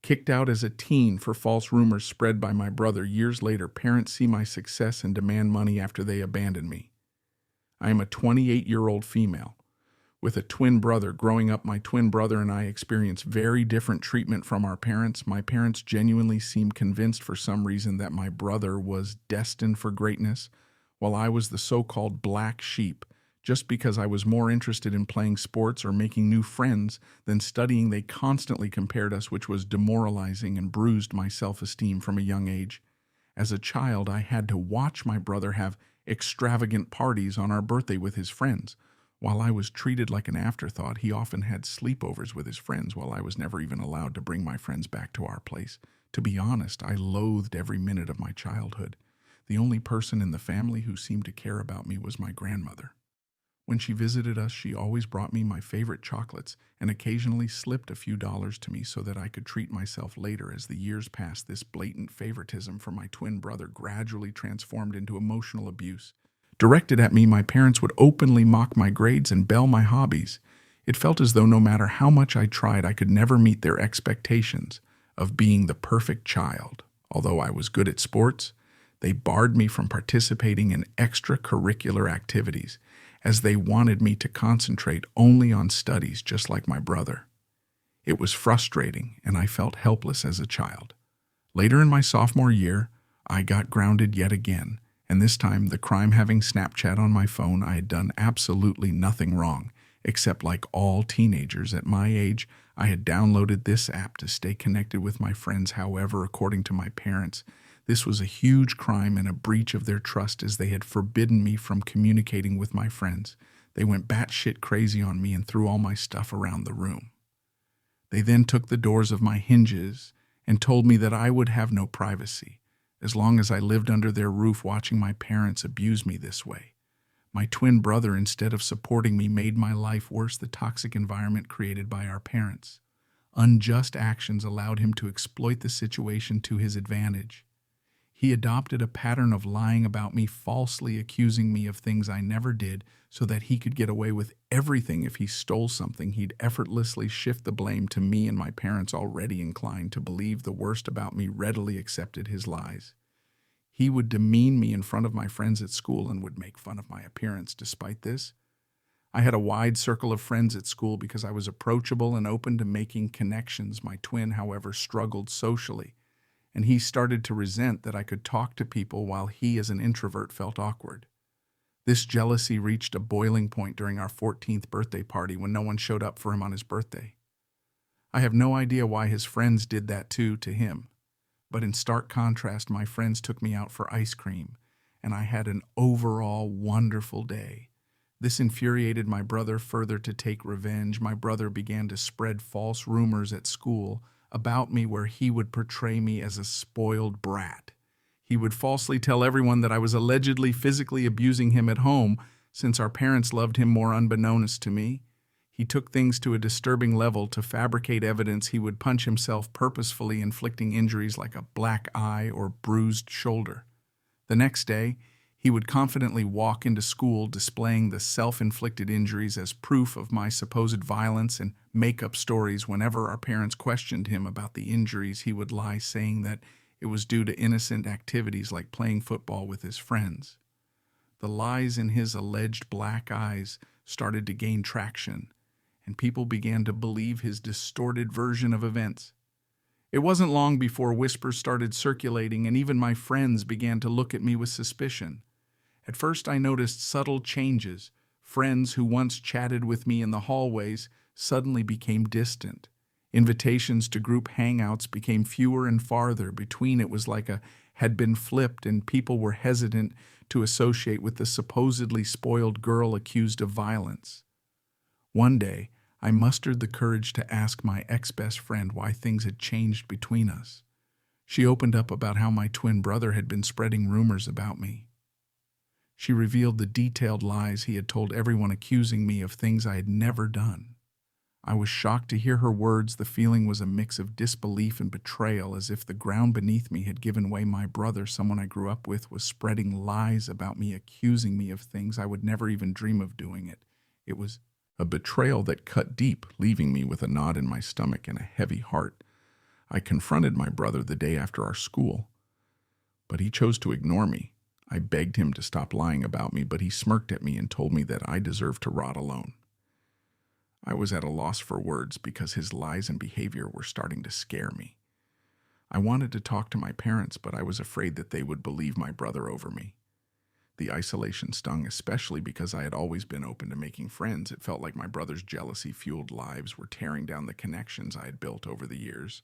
Kicked out as a teen for false rumors spread by my brother. Years later, parents see my success and demand money after they abandon me. I am a 28-year-old female with a twin brother. Growing up, my twin brother and I experienced very different treatment from our parents. My parents genuinely seemed convinced for some reason that my brother was destined for greatness, while I was the so-called black sheep. Just because I was more interested in playing sports or making new friends than studying, they constantly compared us, which was demoralizing and bruised my self-esteem from a young age. As a child, I had to watch my brother have extravagant parties on our birthday with his friends. While I was treated like an afterthought, he often had sleepovers with his friends while I was never even allowed to bring my friends back to our place. To be honest, I loathed every minute of my childhood. The only person in the family who seemed to care about me was my grandmother. When she visited us, she always brought me my favorite chocolates and occasionally slipped a few dollars to me so that I could treat myself later. As the years passed, this blatant favoritism for my twin brother gradually transformed into emotional abuse. Directed at me, my parents would openly mock my grades and bell my hobbies. It felt as though no matter how much I tried, I could never meet their expectations of being the perfect child. Although I was good at sports, they barred me from participating in extracurricular activities, as they wanted me to concentrate only on studies, just like my brother. It was frustrating, and I felt helpless as a child. Later in my sophomore year, I got grounded yet again, and this time, the crime having Snapchat on my phone. I had done absolutely nothing wrong, except like all teenagers at my age, I had downloaded this app to stay connected with my friends. However, according to my parents, this was a huge crime and a breach of their trust, as they had forbidden me from communicating with my friends. They went batshit crazy on me and threw all my stuff around the room. They then took the doors of my hinges and told me that I would have no privacy as long as I lived under their roof, watching my parents abuse me this way. My twin brother, instead of supporting me, made my life worse. The toxic environment created by our parents' unjust actions allowed him to exploit the situation to his advantage. He adopted a pattern of lying about me, falsely accusing me of things I never did so that he could get away with everything. If he stole something, he'd effortlessly shift the blame to me, and my parents, already inclined to believe the worst about me, readily accepted his lies. He would demean me in front of my friends at school and would make fun of my appearance. Despite this, I had a wide circle of friends at school because I was approachable and open to making connections. My twin, however, struggled socially, and he started to resent that I could talk to people while he, as an introvert, felt awkward. This jealousy reached a boiling point during our 14th birthday party when no one showed up for him on his birthday. I have no idea why his friends did that to him, but in stark contrast, my friends took me out for ice cream, and I had an overall wonderful day. This infuriated my brother further. To take revenge, my brother began to spread false rumors at school about me, where he would portray me as a spoiled brat. He would falsely tell everyone that I was allegedly physically abusing him at home, since our parents loved him more. Unbeknownst to me, he took things to a disturbing level. To fabricate evidence, he would punch himself, purposefully inflicting injuries like a black eye or bruised shoulder. The next day, he would confidently walk into school, displaying the self-inflicted injuries as proof of my supposed violence, and make up stories. Whenever our parents questioned him about the injuries, he would lie, saying that it was due to innocent activities like playing football with his friends. The lies in his alleged black eyes started to gain traction, and people began to believe his distorted version of events. It wasn't long before whispers started circulating, and even my friends began to look at me with suspicion. At first, I noticed subtle changes. Friends who once chatted with me in the hallways suddenly became distant. Invitations to group hangouts became fewer and farther between. It was like had been flipped, and people were hesitant to associate with the supposedly spoiled girl accused of violence. One day, I mustered the courage to ask my ex-best friend why things had changed between us. She opened up about how my twin brother had been spreading rumors about me. She revealed the detailed lies he had told everyone, accusing me of things I had never done. I was shocked to hear her words. The feeling was a mix of disbelief and betrayal, as if the ground beneath me had given way. My brother, someone I grew up with, was spreading lies about me, accusing me of things I would never even dream of doing. It was a betrayal that cut deep, leaving me with a knot in my stomach and a heavy heart. I confronted my brother the day after our school, but he chose to ignore me. I begged him to stop lying about me, but he smirked at me and told me that I deserved to rot alone. I was at a loss for words because his lies and behavior were starting to scare me. I wanted to talk to my parents, but I was afraid that they would believe my brother over me. The isolation stung, especially because I had always been open to making friends. It felt like my brother's jealousy-fueled lives were tearing down the connections I had built over the years.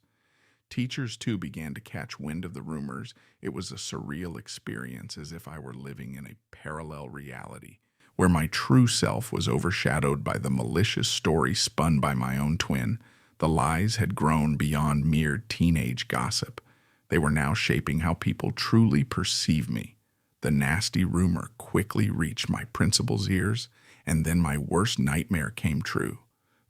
Teachers, too, began to catch wind of the rumors. It was a surreal experience, as if I were living in a parallel reality, where my true self was overshadowed by the malicious story spun by my own twin. The lies had grown beyond mere teenage gossip. They were now shaping how people truly perceive me. The nasty rumor quickly reached my principal's ears, and then my worst nightmare came true.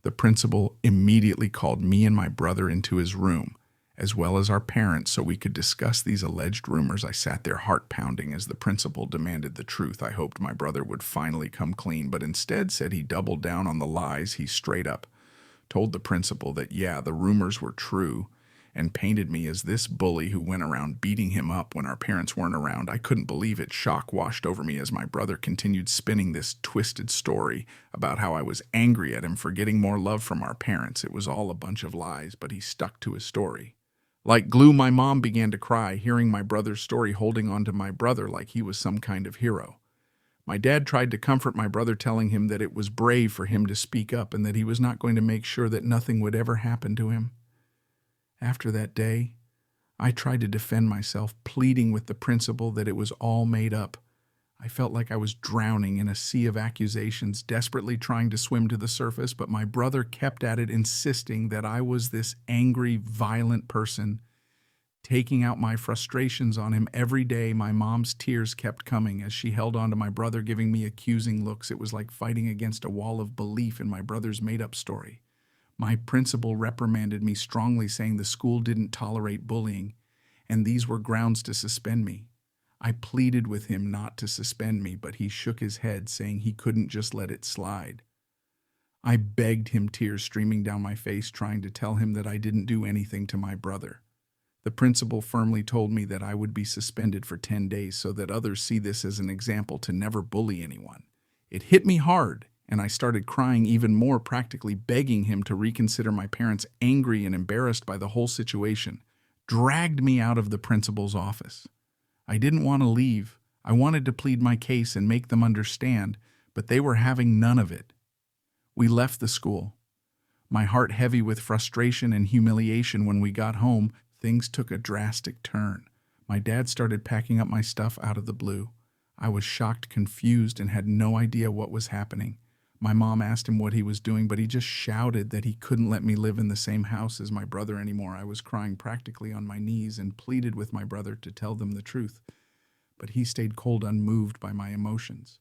The principal immediately called me and my brother into his room, as well as our parents, so we could discuss these alleged rumors. I sat there heart pounding as the principal demanded the truth. I hoped my brother would finally come clean, but instead said he doubled down on the lies. He straight up told the principal that, yeah, the rumors were true, and painted me as this bully who went around beating him up when our parents weren't around. I couldn't believe it. Shock washed over me as my brother continued spinning this twisted story about how I was angry at him for getting more love from our parents. It was all a bunch of lies, but he stuck to his story. Like glue, my mom began to cry, hearing my brother's story, holding on to my brother like he was some kind of hero. My dad tried to comfort my brother, telling him that it was brave for him to speak up and that he was not going to make sure that nothing would ever happen to him. After that day, I tried to defend myself, pleading with the principal that it was all made up. I felt like I was drowning in a sea of accusations, desperately trying to swim to the surface, but my brother kept at it, insisting that I was this angry, violent person, taking out my frustrations on him every day. My mom's tears kept coming as she held on to my brother, giving me accusing looks. It was like fighting against a wall of belief in my brother's made-up story. My principal reprimanded me strongly, saying the school didn't tolerate bullying, and these were grounds to suspend me. I pleaded with him not to suspend me, but he shook his head, saying he couldn't just let it slide. I begged him, tears streaming down my face, trying to tell him that I didn't do anything to my brother. The principal firmly told me that I would be suspended for 10 days so that others see this as an example to never bully anyone. It hit me hard, and I started crying even more, practically begging him to reconsider. My parents, angry and embarrassed by the whole situation, dragged me out of the principal's office. I didn't want to leave. I wanted to plead my case and make them understand, but they were having none of it. We left the school, my heart heavy with frustration and humiliation. When we got home, things took a drastic turn. My dad started packing up my stuff out of the blue. I was shocked, confused, and had no idea what was happening. My mom asked him what he was doing, but he just shouted that he couldn't let me live in the same house as my brother anymore. I was crying practically on my knees and pleaded with my brother to tell them the truth, but he stayed cold, unmoved by my emotions.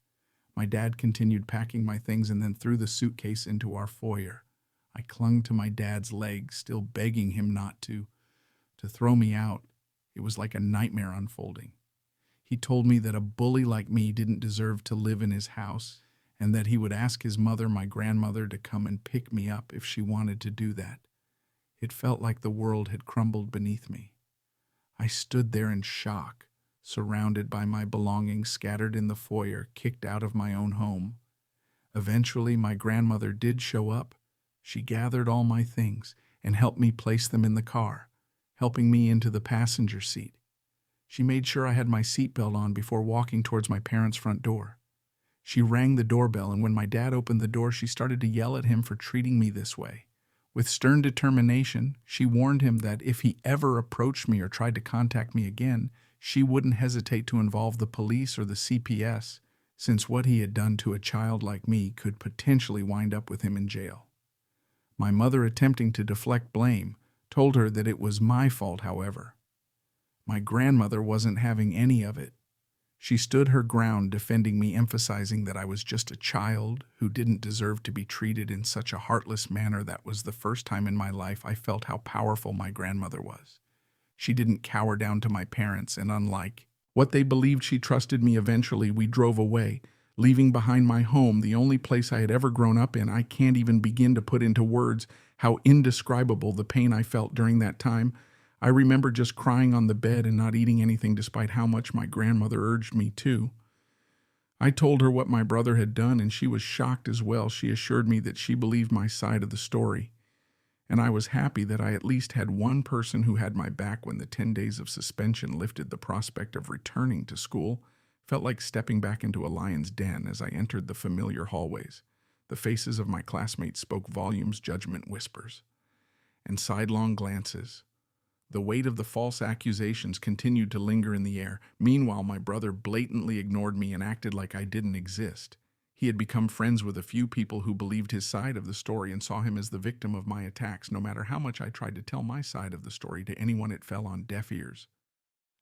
My dad continued packing my things and then threw the suitcase into our foyer. I clung to my dad's leg, still begging him not to throw me out. It was like a nightmare unfolding. He told me that a bully like me didn't deserve to live in his house, and that he would ask his mother, my grandmother, to come and pick me up if she wanted to do that. It felt like the world had crumbled beneath me. I stood there in shock, surrounded by my belongings scattered in the foyer, kicked out of my own home. Eventually, my grandmother did show up. She gathered all my things and helped me place them in the car, helping me into the passenger seat. She made sure I had my seatbelt on before walking towards my parents' front door. She rang the doorbell, and when my dad opened the door, she started to yell at him for treating me this way. With stern determination, she warned him that if he ever approached me or tried to contact me again, she wouldn't hesitate to involve the police or the CPS, since what he had done to a child like me could potentially wind up with him in jail. My mother, attempting to deflect blame, told her that it was my fault, however. My grandmother wasn't having any of it. She stood her ground, defending me, emphasizing that I was just a child who didn't deserve to be treated in such a heartless manner. That was the first time in my life I felt how powerful my grandmother was. She didn't cower down to my parents, and unlike what they believed, she trusted me. Eventually, we drove away, leaving behind my home, the only place I had ever grown up in. I can't even begin to put into words how indescribable the pain I felt during that time. I remember just crying on the bed and not eating anything despite how much my grandmother urged me to. I told her what my brother had done, and she was shocked as well. She assured me that she believed my side of the story, and I was happy that I at least had one person who had my back when the 10 days of suspension lifted. The prospect of returning to school felt like stepping back into a lion's den as I entered the familiar hallways. The faces of my classmates spoke volumes, judgment whispers, and sidelong glances. The weight of the false accusations continued to linger in the air. Meanwhile, my brother blatantly ignored me and acted like I didn't exist. He had become friends with a few people who believed his side of the story and saw him as the victim of my attacks. No matter how much I tried to tell my side of the story to anyone, it fell on deaf ears.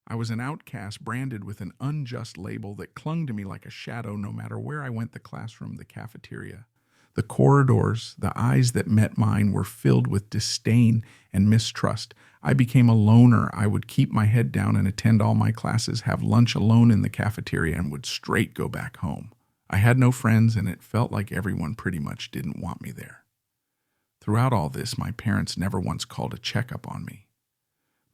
I was an outcast, branded with an unjust label that clung to me like a shadow no matter where I went: the classroom, the cafeteria, the corridors. The eyes that met mine were filled with disdain and mistrust. I became a loner. I would keep my head down and attend all my classes, have lunch alone in the cafeteria, and would straight go back home. I had no friends, and it felt like everyone pretty much didn't want me there. Throughout all this, my parents never once called a checkup on me.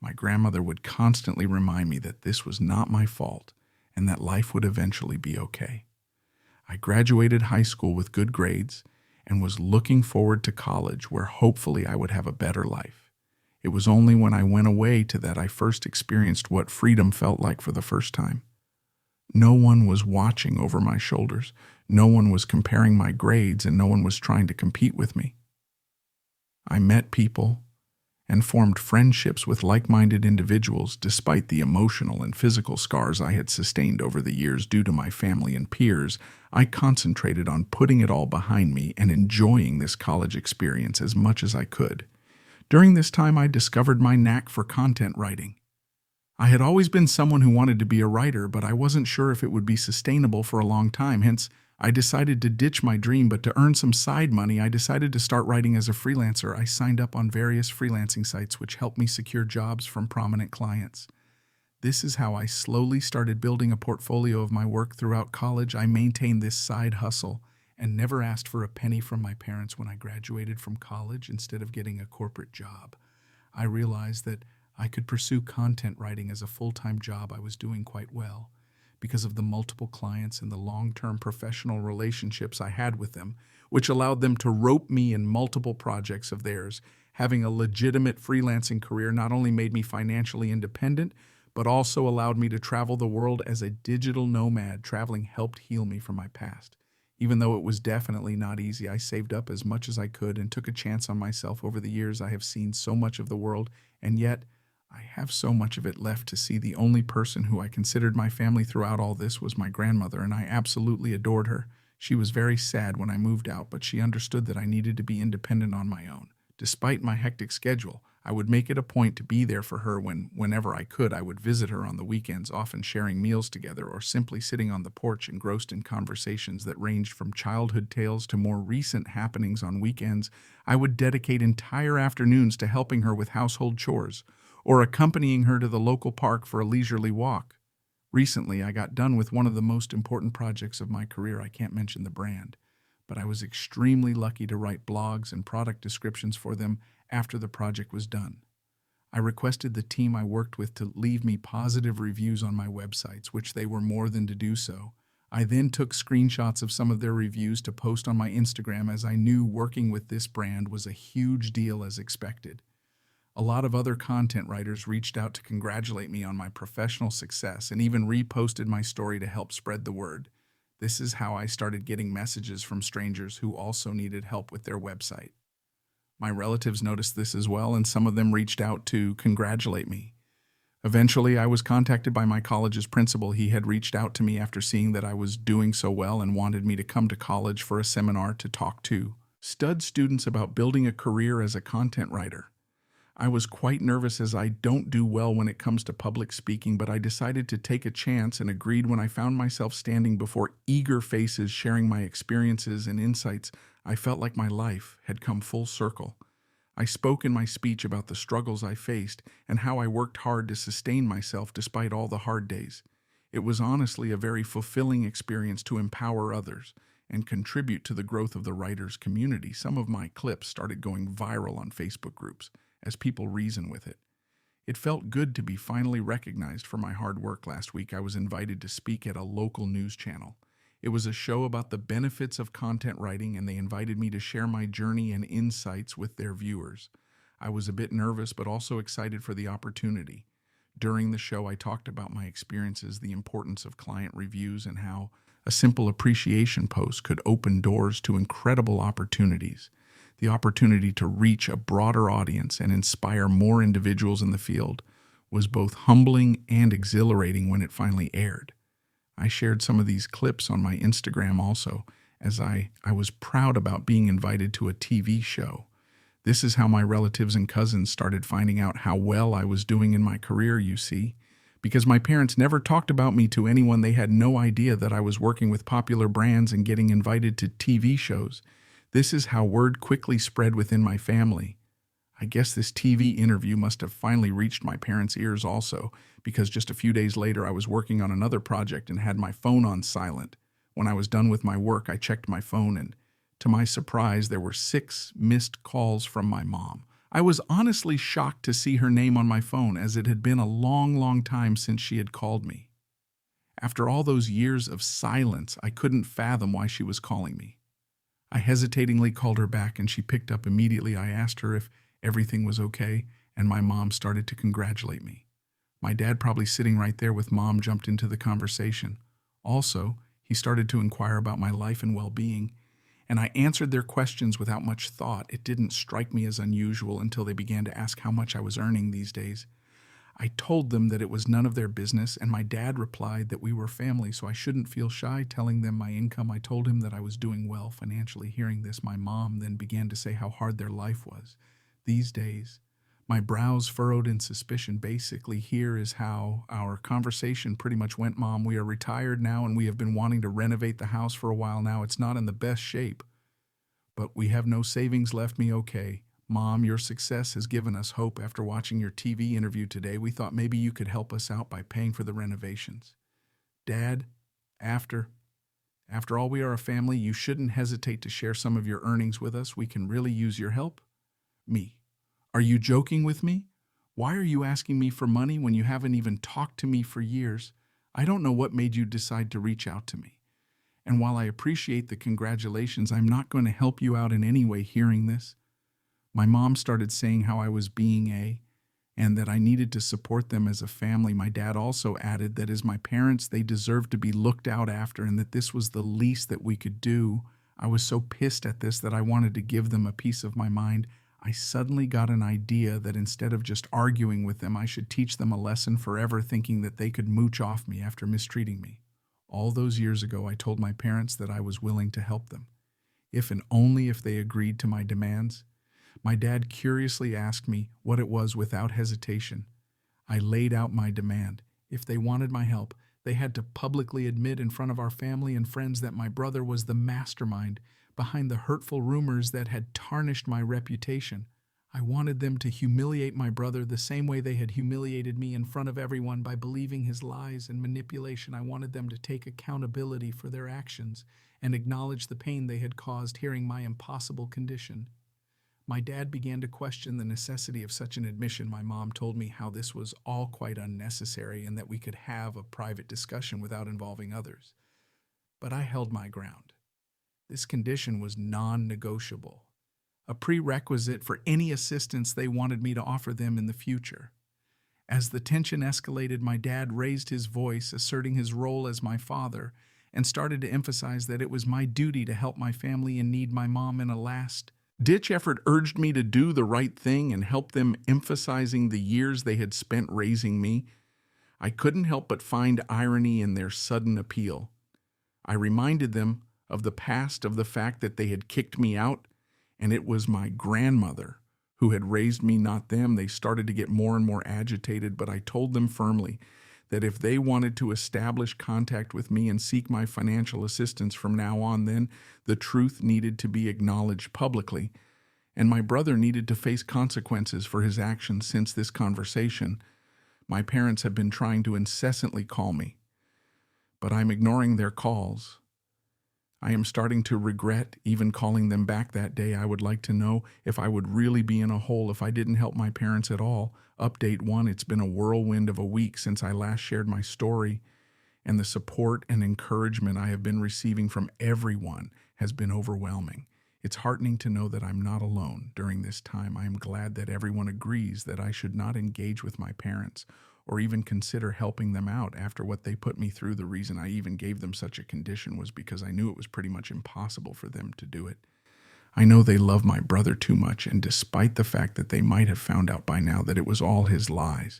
My grandmother would constantly remind me that this was not my fault and that life would eventually be okay. I graduated high school with good grades and was looking forward to college, where hopefully I would have a better life. It was only when I went away to that I first experienced what freedom felt like for the first time. No one was watching over my shoulders. No one was comparing my grades, and no one was trying to compete with me. I met people and formed friendships with like-minded individuals despite the emotional and physical scars I had sustained over the years due to my family and peers. I concentrated on putting it all behind me and enjoying this college experience as much as I could. During this time, I discovered my knack for content writing. I had always been someone who wanted to be a writer, but I wasn't sure if it would be sustainable for a long time. Hence, I decided to ditch my dream, but to earn some side money, I decided to start writing as a freelancer. I signed up on various freelancing sites, which helped me secure jobs from prominent clients. This is how I slowly started building a portfolio of my work throughout college. I maintained this side hustle and never asked for a penny from my parents when I graduated from college. Instead of getting a corporate job, I realized that I could pursue content writing as a full-time job. I was doing quite well because of the multiple clients and the long-term professional relationships I had with them, which allowed them to rope me in multiple projects of theirs. Having a legitimate freelancing career not only made me financially independent, but also allowed me to travel the world as a digital nomad. Traveling helped heal me from my past. Even though it was definitely not easy, I saved up as much as I could and took a chance on myself. Over the years, I have seen so much of the world, and yet I have so much of it left to see. The only person who I considered my family throughout all this was my grandmother, and I absolutely adored her. She was very sad when I moved out, but she understood that I needed to be independent on my own. Despite my hectic schedule, I would make it a point to be there for her whenever I could. I would visit her on the weekends, often sharing meals together or simply sitting on the porch engrossed in conversations that ranged from childhood tales to more recent happenings. On weekends, I would dedicate entire afternoons to helping her with household chores or accompanying her to the local park for a leisurely walk. Recently, I got done with one of the most important projects of my career. I can't mention the brand, but I was extremely lucky to write blogs and product descriptions for them after the project was done. I requested the team I worked with to leave me positive reviews on my websites, which they were more than to do so. I then took screenshots of some of their reviews to post on my Instagram, as I knew working with this brand was a huge deal as expected. A lot of other content writers reached out to congratulate me on my professional success and even reposted my story to help spread the word. This is how I started getting messages from strangers who also needed help with their website. My relatives noticed this as well, and some of them reached out to congratulate me. Eventually, I was contacted by my college's principal. He had reached out to me after seeing that I was doing so well and wanted me to come to college for a seminar to talk to stud students about building a career as a content writer. I was quite nervous, as I don't do well when it comes to public speaking, but I decided to take a chance and agreed. When I found myself standing before eager faces sharing my experiences and insights, I felt like my life had come full circle. I spoke in my speech about the struggles I faced and how I worked hard to sustain myself despite all the hard days. It was honestly a very fulfilling experience to empower others and contribute to the growth of the writers' community. Some of my clips started going viral on Facebook groups as people reason with it. It felt good to be finally recognized for my hard work. Last week, I was invited to speak at a local news channel. It was a show about the benefits of content writing, and they invited me to share my journey and insights with their viewers. I was a bit nervous, but also excited for the opportunity. During the show, I talked about my experiences, the importance of client reviews, and how a simple appreciation post could open doors to incredible opportunities. The opportunity to reach a broader audience and inspire more individuals in the field was both humbling and exhilarating when it finally aired. I shared some of these clips on my Instagram also, as I was proud about being invited to a TV show. This is how my relatives and cousins started finding out how well I was doing in my career, you see. Because my parents never talked about me to anyone, they had no idea that I was working with popular brands and getting invited to TV shows. This is how word quickly spread within my family. I guess this TV interview must have finally reached my parents' ears also, because just a few days later I was working on another project and had my phone on silent. When I was done with my work, I checked my phone, and to my surprise, there were 6 missed calls from my mom. I was honestly shocked to see her name on my phone, as it had been a long, long time since she had called me. After all those years of silence, I couldn't fathom why she was calling me. I hesitatingly called her back, and she picked up immediately. I asked her if everything was okay, and my mom started to congratulate me. My dad, probably sitting right there with mom, jumped into the conversation. Also, he started to inquire about my life and well-being, and I answered their questions without much thought. It didn't strike me as unusual until they began to ask how much I was earning these days. I told them that it was none of their business, and my dad replied that we were family, so I shouldn't feel shy telling them my income. I told him that I was doing well financially. Hearing this, my mom then began to say how hard their life was these days. My brows furrowed in suspicion. Basically, here is how our conversation pretty much went. Mom, we are retired now, and we have been wanting to renovate the house for a while now. It's not in the best shape, but we have no savings left. Me, okay. Mom, your success has given us hope. After watching your TV interview today, we thought maybe you could help us out by paying for the renovations. Dad, after all, we are a family. You shouldn't hesitate to share some of your earnings with us. We can really use your help. Me, are you joking with me? Why are you asking me for money when you haven't even talked to me for years? I don't know what made you decide to reach out to me. And while I appreciate the congratulations, I'm not going to help you out in any way. Hearing this, my mom started saying how I was being and that I needed to support them as a family. My dad also added that as my parents, they deserved to be looked out after, and that this was the least that we could do. I was so pissed at this that I wanted to give them a piece of my mind. I suddenly got an idea that instead of just arguing with them, I should teach them a lesson forever, thinking that they could mooch off me after mistreating me. All those years ago, I told my parents that I was willing to help them, if and only if they agreed to my demands. My dad curiously asked me what it was. Without hesitation, I laid out my demand. If they wanted my help, they had to publicly admit in front of our family and friends that my brother was the mastermind behind the hurtful rumors that had tarnished my reputation. I wanted them to humiliate my brother the same way they had humiliated me in front of everyone by believing his lies and manipulation. I wanted them to take accountability for their actions and acknowledge the pain they had caused. Hearing my impossible condition, my dad began to question the necessity of such an admission. My mom told me how this was all quite unnecessary and that we could have a private discussion without involving others. But I held my ground. This condition was non-negotiable, a prerequisite for any assistance they wanted me to offer them in the future. As the tension escalated, my dad raised his voice, asserting his role as my father, and started to emphasize that it was my duty to help my family in need. My mom, in a last-ditch effort, urged me to do the right thing and help them, emphasizing the years they had spent raising me. I couldn't help but find irony in their sudden appeal. I reminded them of the past, of the fact that they had kicked me out, and it was my grandmother who had raised me, not them. They started to get more and more agitated, but I told them firmly that if they wanted to establish contact with me and seek my financial assistance from now on, then the truth needed to be acknowledged publicly, and my brother needed to face consequences for his actions. Since this conversation, my parents have been trying to incessantly call me, but I'm ignoring their calls. I am starting to regret even calling them back that day. I would like to know if I would really be in a hole if I didn't help my parents at all. Update 1, it's been a whirlwind of a week since I last shared my story, and the support and encouragement I have been receiving from everyone has been overwhelming. It's heartening to know that I'm not alone during this time. I am glad that everyone agrees that I should not engage with my parents or even consider helping them out after what they put me through. The reason I even gave them such a condition was because I knew it was pretty much impossible for them to do it. I know they love my brother too much, and despite the fact that they might have found out by now that it was all his lies,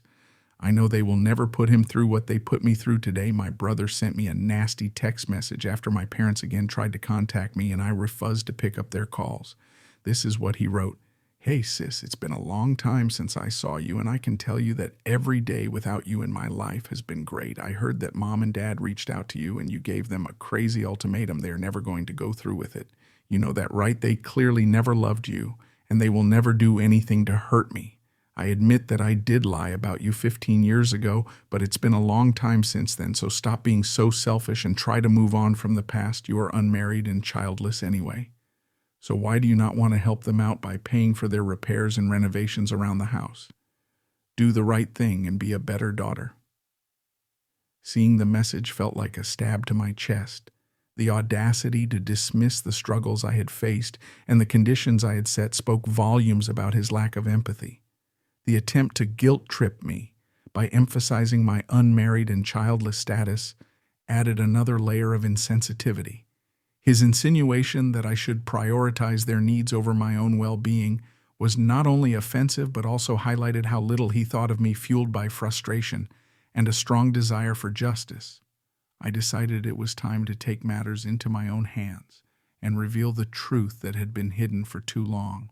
I know they will never put him through what they put me through today. My brother sent me a nasty text message after my parents again tried to contact me, and I refused to pick up their calls. This is what he wrote. Hey sis, it's been a long time since I saw you, and I can tell you that every day without you in my life has been great. I heard that mom and dad reached out to you and you gave them a crazy ultimatum. They're never going to go through with it. You know that, right? They clearly never loved you, and they will never do anything to hurt me. I admit that I did lie about you 15 years ago, but it's been a long time since then, so stop being so selfish and try to move on from the past. You are unmarried and childless anyway. So why do you not want to help them out by paying for their repairs and renovations around the house? Do the right thing and be a better daughter. Seeing the message felt like a stab to my chest. The audacity to dismiss the struggles I had faced and the conditions I had set spoke volumes about his lack of empathy. The attempt to guilt-trip me by emphasizing my unmarried and childless status added another layer of insensitivity. His insinuation that I should prioritize their needs over my own well-being was not only offensive but also highlighted how little he thought of me, fueled by frustration and a strong desire for justice. I decided it was time to take matters into my own hands and reveal the truth that had been hidden for too long.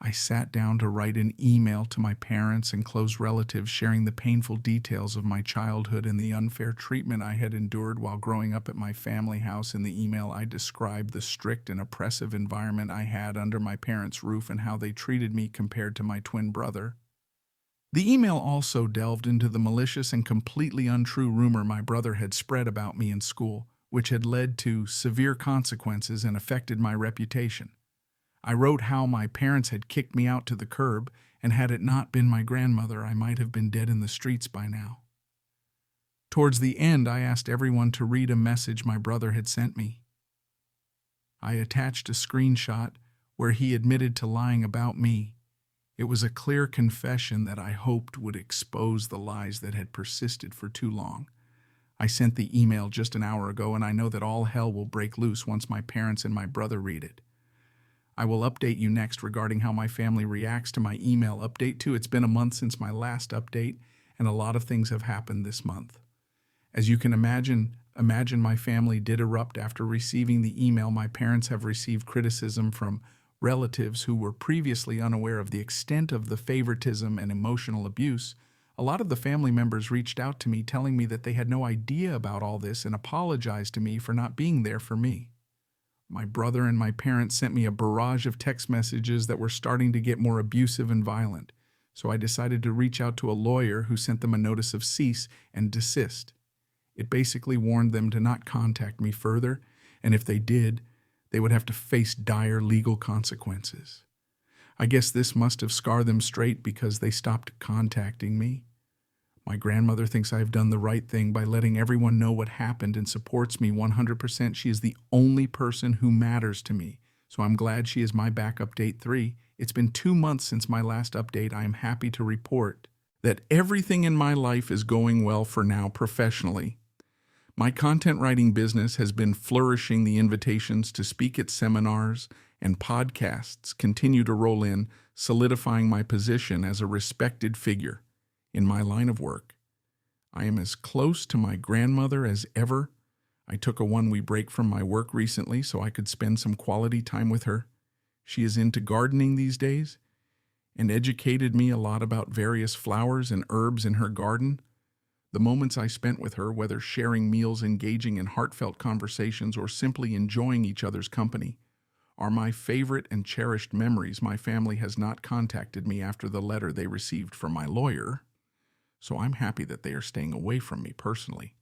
I sat down to write an email to my parents and close relatives, sharing the painful details of my childhood and the unfair treatment I had endured while growing up at my family house. In the email, I described the strict and oppressive environment I had under my parents' roof and how they treated me compared to my twin brother. The email also delved into the malicious and completely untrue rumor my brother had spread about me in school, which had led to severe consequences and affected my reputation. I wrote how my parents had kicked me out to the curb, and had it not been my grandmother, I might have been dead in the streets by now. Towards the end, I asked everyone to read a message my brother had sent me. I attached a screenshot where he admitted to lying about me. It was a clear confession that I hoped would expose the lies that had persisted for too long. I sent the email just an hour ago, and I know that all hell will break loose once my parents and my brother read it. I will update you next regarding how my family reacts to my email. Update 2. It's been a month since my last update, and a lot of things have happened this month. As you can imagine my family did erupt after receiving the email. My parents have received criticism from relatives who were previously unaware of the extent of the favoritism and emotional abuse. A lot of the family members reached out to me telling me that they had no idea about all this and apologized to me for not being there for me. My brother and my parents sent me a barrage of text messages that were starting to get more abusive and violent, so I decided to reach out to a lawyer who sent them a notice of cease and desist. It basically warned them to not contact me further, and if they did, they would have to face dire legal consequences. I guess this must have scarred them straight because they stopped contacting me. My grandmother thinks I have done the right thing by letting everyone know what happened and supports me 100%. She is the only person who matters to me, so I'm glad she is my backup. Update 3. It's been 2 months since my last update. I am happy to report that everything in my life is going well for now professionally. My content writing business has been flourishing. The invitations to speak at seminars and podcasts continue to roll in, solidifying my position as a respected figure in my line of work. I am as close to my grandmother as ever. I took a 1-week break from my work recently so I could spend some quality time with her. She is into gardening these days and educated me a lot about various flowers and herbs in her garden. The moments I spent with her, whether sharing meals, engaging in heartfelt conversations, or simply enjoying each other's company, are my favorite and cherished memories. My family has not contacted me after the letter they received from my lawyer, so I'm happy that they are staying away from me personally.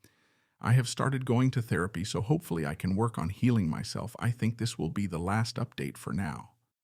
I have started going to therapy, so hopefully I can work on healing myself. I think this will be the last update for now.